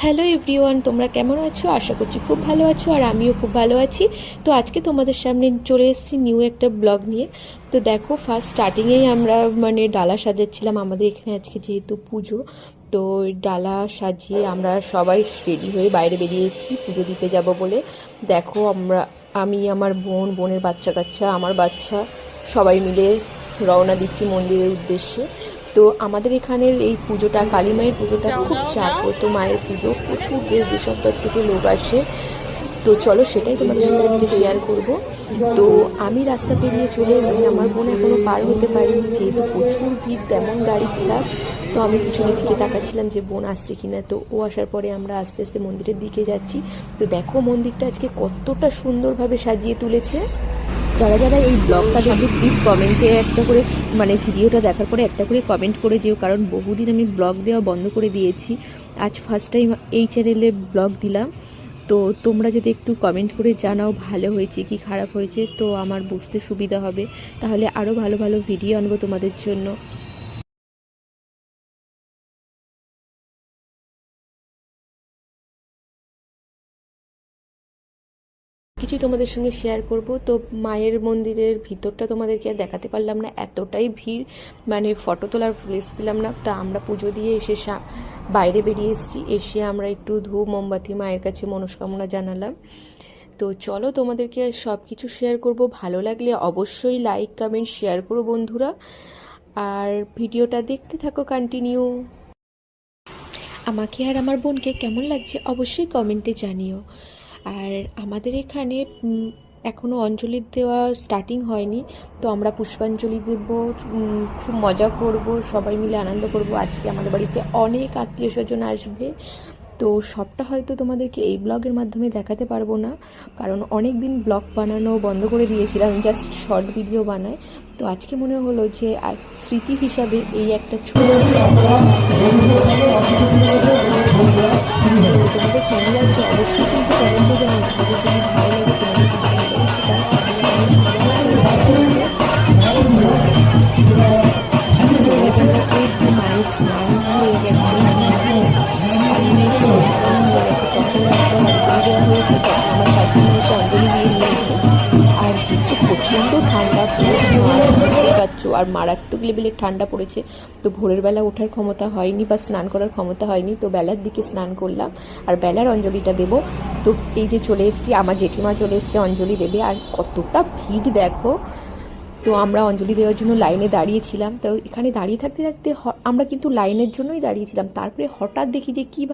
Hello everyone, তোমরা কেমন আছো? আশা করছি খুব ভালো আছো, আর আমিও খুব ভালো আছি। তো আজকে তোমাদের সামনে চলে এসেছি নিউ একটা ব্লগ নিয়ে। তো দেখো, ফার্স্ট স্টার্টিংয়েই আমরা ডালা সাজাচ্ছিলাম। আমাদের এখানে আজকে যেহেতু পুজো, তো ডালা সাজিয়ে আমরা সবাই রেডি হয়ে বাইরে বেরিয়ে এসেছি পুজো দিতে যাব বলে। দেখো, আমি, আমার বোনের বাচ্চা কাচ্চা, আমার বাচ্চা, সবাই মিলে রওনা দিচ্ছি মন্দিরের উদ্দেশ্যে। তো আমাদের এখানের এই পুজোটা, কালী মায়ের পুজোটা খুব জাগ্রত মায়ের পুজো। প্রচুর দেশ দেশান্তর থেকে লোক আসে। তো চলো, সেটাই তোমাদের সঙ্গে আজকে শেয়ার করব। তো আমি রাস্তা পেরিয়ে চলে এসেছি, আমার বোন এখনও পার হতে পারিনি, যেহেতু প্রচুর ভিড়, তেমন গাড়ির চাপ। তো আমি পিছনের দিকে তাকাচ্ছিলাম যে বোন আসছে কিনা। তো ও আসার পরে আমরা আস্তে আস্তে মন্দিরের দিকে যাচ্ছি। তো দেখো, মন্দিরটা আজকে কতটা সুন্দরভাবে সাজিয়ে তুলেছে। যারা যারা এই ব্লগটা দেখবে, প্লিজ কমেন্টে একটা করে, ভিডিওটা দেখার পরে একটা করে কমেন্ট করে যেও, কারণ বহুদিন আমি ব্লগ দেওয়া বন্ধ করে দিয়েছি। আজ ফার্স্ট টাইম এই চ্যানেলে ব্লগ দিলাম। তো তোমরা যদি একটু কমেন্ট করে জানাও ভালো হয়েছে কি খারাপ হয়েছে, তো আমার বুঝতে সুবিধা হবে। তাহলে আরও ভালো ভালো ভিডিও আনবো তোমাদের জন্য। কিছু তোমাদের সঙ্গে শেয়ার করব। তো মায়ের মন্দিরের ভিতরটা তোমাদেরকে আর দেখাতে পারলাম না, এতটাই ভিড়, ফটো তোলার প্লেস পেলাম না। তা আমরা পুজো দিয়ে এসে বাইরে বেরিয়ে এসেছি। এসে আমরা একটু ধূপ মোমবাতি মায়ের কাছে মনস্কামনা জানালাম। তো চলো, তোমাদেরকে সব কিছু শেয়ার করব। ভালো লাগলে অবশ্যই লাইক কমেন্ট শেয়ার করো বন্ধুরা, আর ভিডিওটা দেখতে থাকো কন্টিনিউ। আমাকে আর আমার বোনকে কেমন লাগছে অবশ্যই কমেন্টে জানিও। আর আমাদের এখানে এখনও অঞ্জলি দেওয়া স্টার্টিং হয়নি। তো আমরা পুষ্পাঞ্জলি দেব, খুব মজা করব, সবাই মিলে আনন্দ করব। আজকে আমাদের বাড়িতে অনেক আত্মীয় স্বজন আসবে। তো সবটা হয়তো তোমাদেরকে এই ব্লগের মাধ্যমে দেখাতে পারবো না, কারণ অনেক দিন ব্লগ বানানো বন্ধ করে দিয়েছিলাম, জাস্ট শর্ট ভিডিও বানাই। তো আজকে মনে হলো যে আজ স্মৃতি হিসাবে এই একটা ছোট তোমাদের কেমন লাগছে অবশ্যই কিন্তু কমেন্টে জানাও। তোমাদের যদি ভালো লাগে, তোমাদের যদি ভালোবাসে, তাহলে মায়ের স্নান হয়ে গেছে, তখন একটা অঞ্জলি দেওয়া হয়েছে, তখন আমার শাশুড়ি এসে অঞ্জলি দিয়ে নিয়েছে। আর যেহেতু প্রচণ্ড ঠান্ডা, বুঝতেই পারছো, আর মারাত্মক লেভেলের ঠান্ডা পড়েছে। তো ভোরের বেলা ওঠার ক্ষমতা হয়নি বা স্নান করার ক্ষমতা হয়নি, তো বেলার দিকে স্নান করলাম আর বেলার অঞ্জলিটা দেবো। তো এই যে চলে এসেছি, আমার জেঠিমা চলে এসছে অঞ্জলি দেবে। আর কতটা ভিড় দেখো। তো আমরা অঞ্জলি দেওয়ার জন্য লাইনে দাঁড়িয়েছিলাম। তো এখানে দাঁড়িয়ে থাকতে থাকতে আমরা কিন্তু লাইনের জন্যই দাঁড়িয়েছিলাম। তারপরে হঠাৎ দেখি যে কী